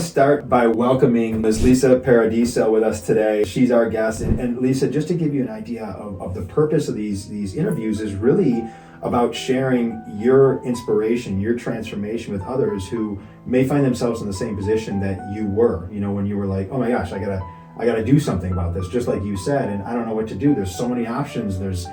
start by welcoming Ms. Lisa Paradiso with us today. She's our guest. And Lisa, just to give you an idea of the purpose of these interviews is really about sharing your inspiration, your transformation with others who may find themselves in the same position that you were, when you were like, oh my gosh, I gotta do something about this, just like you said, and I don't know what to do. There's so many options. There's,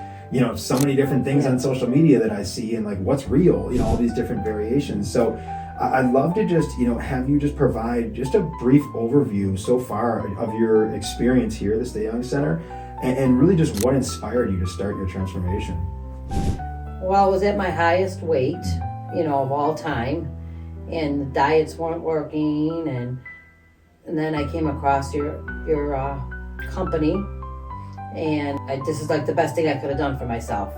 so many different things on social media that I see, and like what's real, all these different variations. So I'd love to just, have you just provide just a brief overview so far of your experience here at the Stay Young Center, and really just what inspired you to start your transformation. Well, I was at my highest weight, of all time, and the diets weren't working, and then I came across your company, and this is like the best thing I could have done for myself.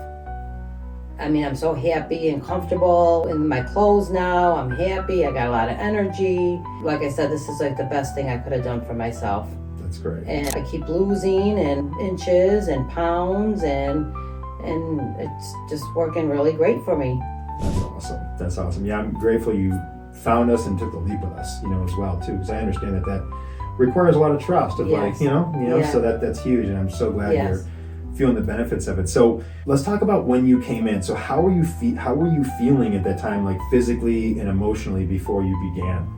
I mean, I'm so happy and comfortable in my clothes now. I'm happy. I got a lot of energy. Like I said, this is like the best thing I could have done for myself. That's great. And I keep losing and inches and pounds, and it's just working really great for me. That's awesome. Yeah, I'm grateful you found us and took the leap with us, as well too, because I understand that requires a lot of trust of yes. So that's huge, and I'm so glad yes. you're feeling the benefits of it. So let's talk about when you came in. So how were you feeling at that time, like physically and emotionally, before you began?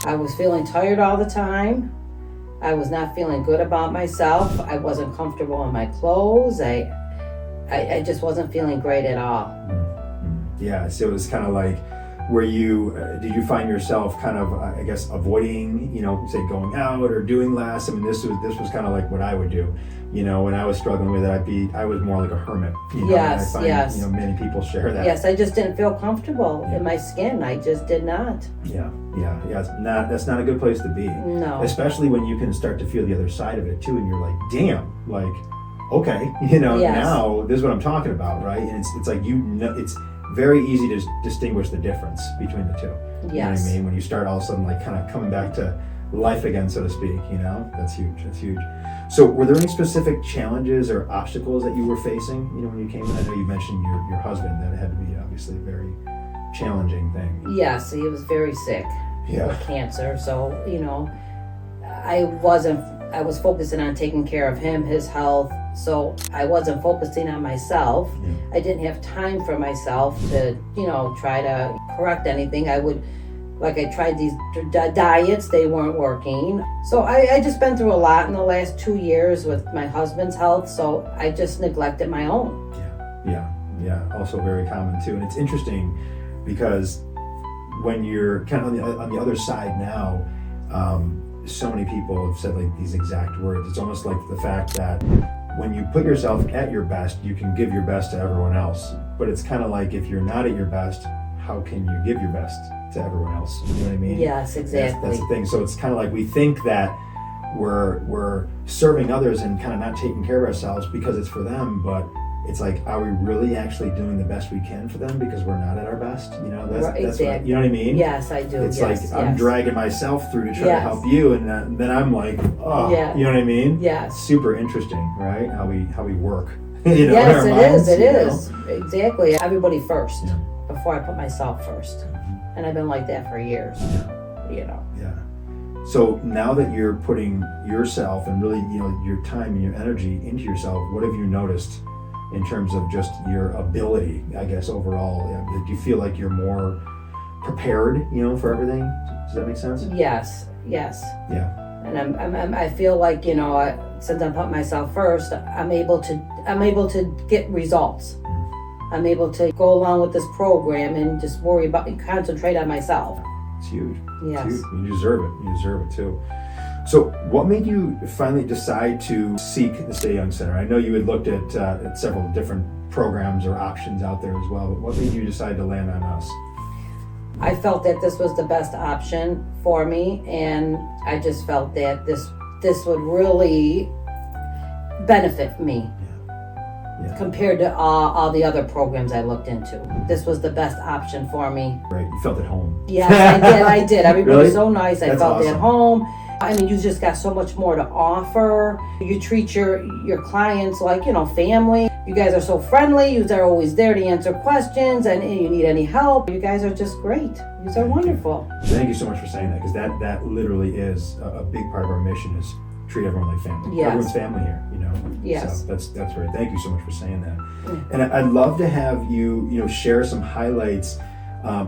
I was feeling tired all the time. I was not feeling good about myself. I wasn't comfortable in my clothes. I just wasn't feeling great at all. Mm-hmm. Yeah, so it was kind of like, did you find yourself kind of, I guess, avoiding, say going out or doing less? I mean, this was kind of like what I would do, when I was struggling with it, I was more like a hermit. Yes, and I find, many people share that. Yes, I just didn't feel comfortable in my skin. I just did not. Yeah. That's not a good place to be. No. Especially when you can start to feel the other side of it too, and you're like, damn, like, okay, yes. Now this is what I'm talking about, right? And it's like, it's very easy to distinguish the difference between the two. Yes. You know what I mean? When you start all of a sudden like kind of coming back to life again, so to speak, that's huge. So were there any specific challenges or obstacles that you were facing, when you came in? I know you mentioned your husband, that had to be obviously a very challenging thing. Yes, he was very sick with cancer. So, I was focusing on taking care of him, his health. So I wasn't focusing on myself. Yeah. I didn't have time for myself to, try to correct anything. I tried these diets, they weren't working. So I just been through a lot in the last 2 years with my husband's health. So I just neglected my own. Yeah. Also very common too. And it's interesting because when you're kind of on the other side now, so many people have said like these exact words. It's almost like the fact that when you put yourself at your best, you can give your best to everyone else. But it's kind of like if you're not at your best, how can you give your best to everyone else? You know what I mean? Yes, exactly. That's the thing. So it's kind of like we think that we're serving others and kind of not taking care of ourselves because it's for them, but it's like, are we really actually doing the best we can for them because we're not at our best? That's exactly. what, you know what I mean? Yes, I do. It's yes, like I'm dragging myself through to try to help you, and then I'm like, oh, you know what I mean? Yes. Super interesting, right? How we work. Yes, in our minds, it is. Exactly. Everybody first before I put myself first. Mm-hmm. And I've been like that for years. Yeah. So now that you're putting yourself and really, your time and your energy into yourself, what have you noticed in terms of just your ability, I guess, overall? Do you feel like you're more prepared, for everything? Does that make sense? Yes. Yeah. And I feel like, since I'm putting myself first, I'm able to get results. I'm able to go along with this program and just concentrate on myself. It's huge. Yes. It's huge. You deserve it too. So what made you finally decide to seek the Stay Young Center? I know you had looked at several different programs or options out there as well, but what made you decide to land on us? I felt that this was the best option for me, and I just felt that this would really benefit me. Yeah. Compared to all the other programs I looked into. This was the best option for me. Right, you felt at home. Yes, I did. Everybody was so nice. I felt awesome. At home. I mean, you just got so much more to offer. You treat your clients like, family. You guys are so friendly. You are always there to answer questions, and you need any help. You guys are just great. You are wonderful. Thank you so much for saying that, because that literally is a big part of our mission, is treat everyone like family. Yes. Everyone's family here, you know. Yes. So that's great. Thank you so much for saying that. And I'd love to have you share some highlights,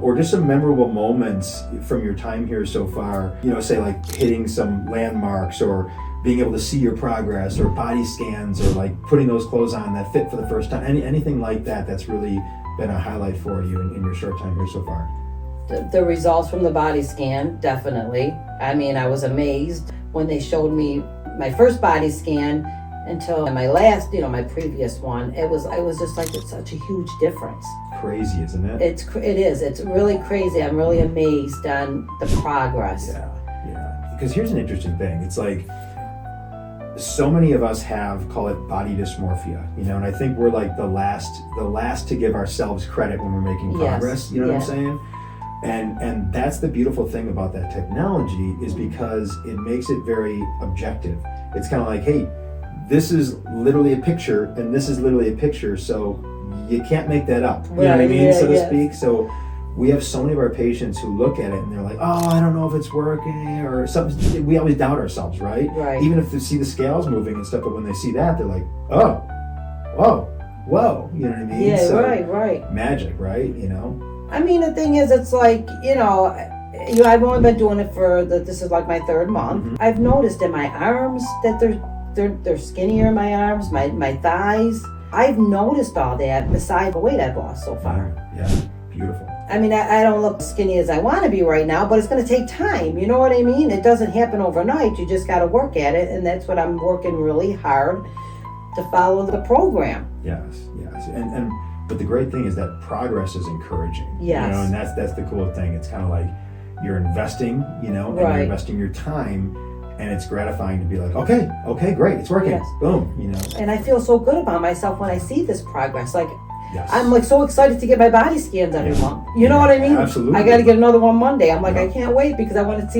or just some memorable moments from your time here so far. Say like hitting some landmarks, or being able to see your progress, or body scans, or like putting those clothes on that fit for the first time. Anything like that that's really been a highlight for you in your short time here so far. The results from the body scan, definitely. I mean, I was amazed when they showed me my first body scan until my last, my previous one. I was just like, it's such a huge difference. Crazy, isn't it? It is. It's really crazy. I'm really amazed on the progress. Yeah. Because here's an interesting thing. It's like, so many of us have, call it body dysmorphia, and I think we're like the last to give ourselves credit when we're making progress. Yes. You know what I'm saying? And that's the beautiful thing about that technology, is because it makes it very objective. It's kind of like, hey, this is literally a picture, and this is literally a picture, so you can't make that up. You know what I mean, so to speak. So we have so many of our patients who look at it and they're like, oh, I don't know if it's working, or something. We always doubt ourselves, right? Right. Even if they see the scales moving and stuff, but when they see that, they're like, oh, whoa, you know what I mean? Yeah, so, right. Magic, right? I mean, the thing is, it's like, I've only been doing it this is like my third month. Mm-hmm. I've noticed in my arms that they're skinnier in my arms, my thighs. I've noticed all that besides the weight I've lost so far. Yeah, beautiful. I mean, I don't look skinny as I want to be right now, but it's going to take time. You know what I mean? It doesn't happen overnight. You just got to work at it, and that's what I'm working really hard to follow the program. Yes. But the great thing is that progress is encouraging. Yes. And that's the cool thing. It's kind of like you're investing, and you're investing your time, and it's gratifying to be like, okay, great, it's working. Yes. Boom, And I feel so good about myself when I see this progress. Like, yes. I'm like so excited to get my body scans every month. You know what I mean? Absolutely. I got to get another one Monday. I'm like, I can't wait, because I want to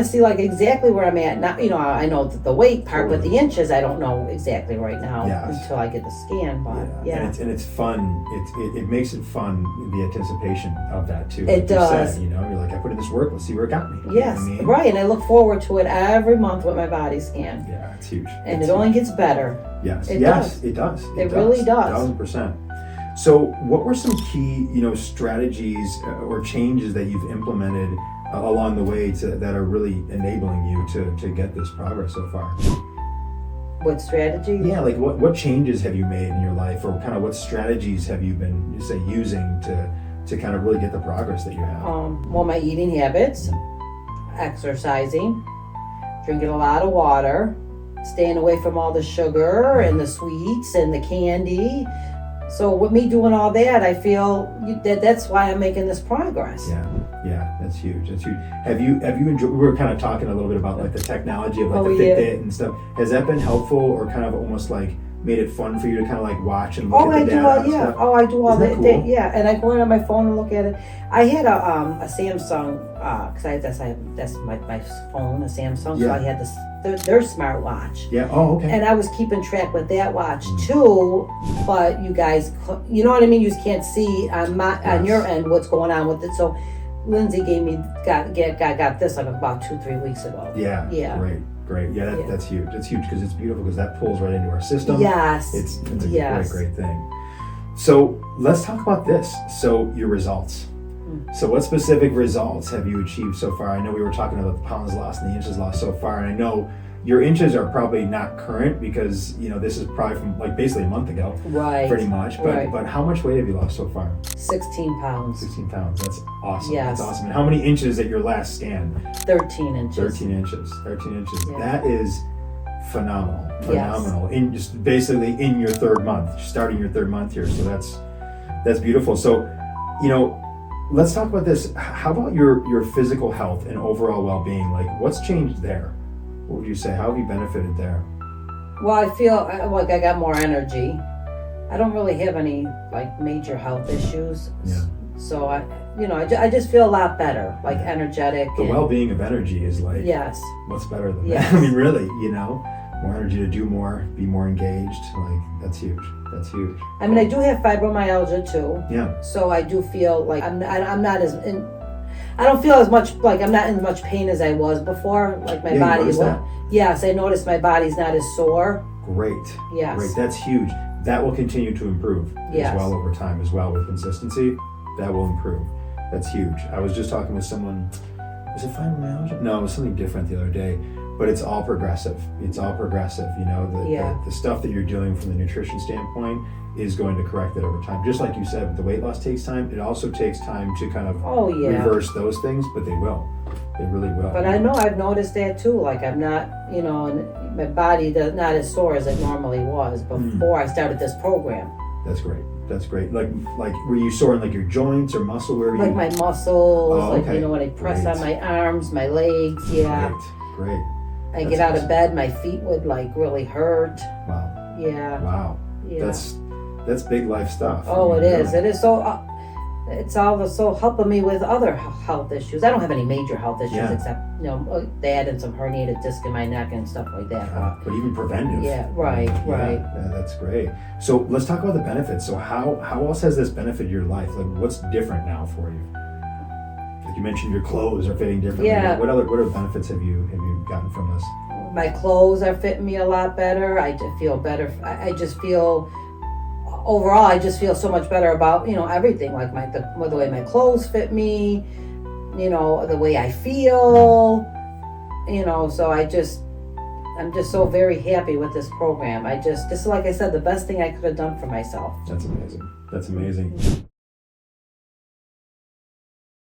see like exactly where I'm at. Not, I know the weight part, but the inches I don't know exactly right now until I get the scan. But and it's fun. It makes it fun, the anticipation of that too. It does. You said, you're like, I put in this work. Let's see where it got me. Yes, You know what I mean? right. And I look forward to it every month with my body scan. Yeah, it's huge. And it only gets better. Yes, It yes, does. it does. It really does. 1,000%. So, what were some key, strategies or changes that you've implemented along the way that are really enabling you to get this progress so far? What strategy? Yeah, like what changes have you made in your life, or kind of what strategies have you been, say, using to kind of really get the progress that you have? Well, my eating habits, exercising, drinking a lot of water, staying away from all the sugar and the sweets and the candy. So with me doing all that, I feel that's why I'm making this progress. Yeah, that's huge. Have you enjoyed? We were kind of talking a little bit about like the technology of like the yeah. Fitbit and stuff. Has that been helpful, or kind of almost like made it fun for you to kind of like watch and look at the data and stuff? I do all Isn't that. that cool? Yeah, and I go in on my phone and look at it. I had a Samsung, because that's my phone, a Samsung. Yeah. So I had their smartwatch. Yeah. Oh, okay. And I was keeping track with that watch too, but you guys, you know what I mean? You just can't see on your end what's going on with it. So Lindsay got this like about 2-3 weeks ago. Yeah. Great. Yeah, that's huge. That's huge because it's beautiful, because that pulls right into our system. Yes. It's a great thing. So let's talk about this. So your results. So what specific results have you achieved so far? I know we were talking about the pounds lost and the inches lost so far, and I know your inches are probably not current because this is probably from like basically a month ago, right? Pretty much. But how much weight have you lost so far? 16 pounds. 16 pounds. That's awesome. Yes. That's awesome. And how many inches at your last scan? 13 inches. 13 inches. 13 inches. Yeah. That is phenomenal. Yes. In just basically in your third month, starting your third month here. So that's beautiful. So, let's talk about this. How about your physical health and overall well-being? Like, what's changed there? What would you say? How have you benefited there? Well, I feel like I got more energy. I don't really have any like major health issues. Yeah. So I just feel a lot better, like energetic. The well-being of energy is like, yes. What's better than Yes. that? I mean, really, more energy to do more, be more engaged. Like, that's huge. That's huge. I mean, I do have fibromyalgia too. Yeah. So I do feel like I'm not as I don't feel as much, like I'm not in as much pain as I was before. Like my Yeah, you body noticed that? Yes, I noticed my body's not as sore. Great. Yes. Great. That's huge. That will continue to improve Yes. as well over time as well with consistency. That will improve. That's huge. I was just talking with someone, was it fibromyalgia? No, it was something different the other day. But it's all progressive. It's all progressive. You know, the stuff that you're doing from the nutrition standpoint is going to correct it over time. Just like you said, the weight loss takes time. It also takes time to kind of reverse those things, but they will. They really will. But I know I've noticed that too. Like I'm not, you know, and my body not as sore as it normally was before I started this program. That's great. That's great. Like were you sore in like your joints or muscle? Where were like you? my muscles, okay. like, you know, when I press on my arms, my legs, Great. I get out of bed, my feet would like really hurt. Wow. Yeah. Wow. Yeah. That's big life stuff. Oh, I mean, it is. really. It is so. It's also helping me with other health issues. I don't have any major health issues except, you know, they added some herniated disc in my neck and stuff like that. But even preventive. Yeah. Right. Yeah, that's great. So let's talk about the benefits. So how else has this benefited your life? Like what's different now for you? Like you mentioned, your clothes are fitting differently. Yeah. What other benefits have you gotten from this? My clothes are fitting me a lot better. I just feel better. I just feel, overall, I just feel so much better about, you know, everything. Like the way my clothes fit me, you know, the way I feel, you know. So I'm just so very happy with this program. Just like I said, the best thing I could have done for myself. That's amazing. That's amazing.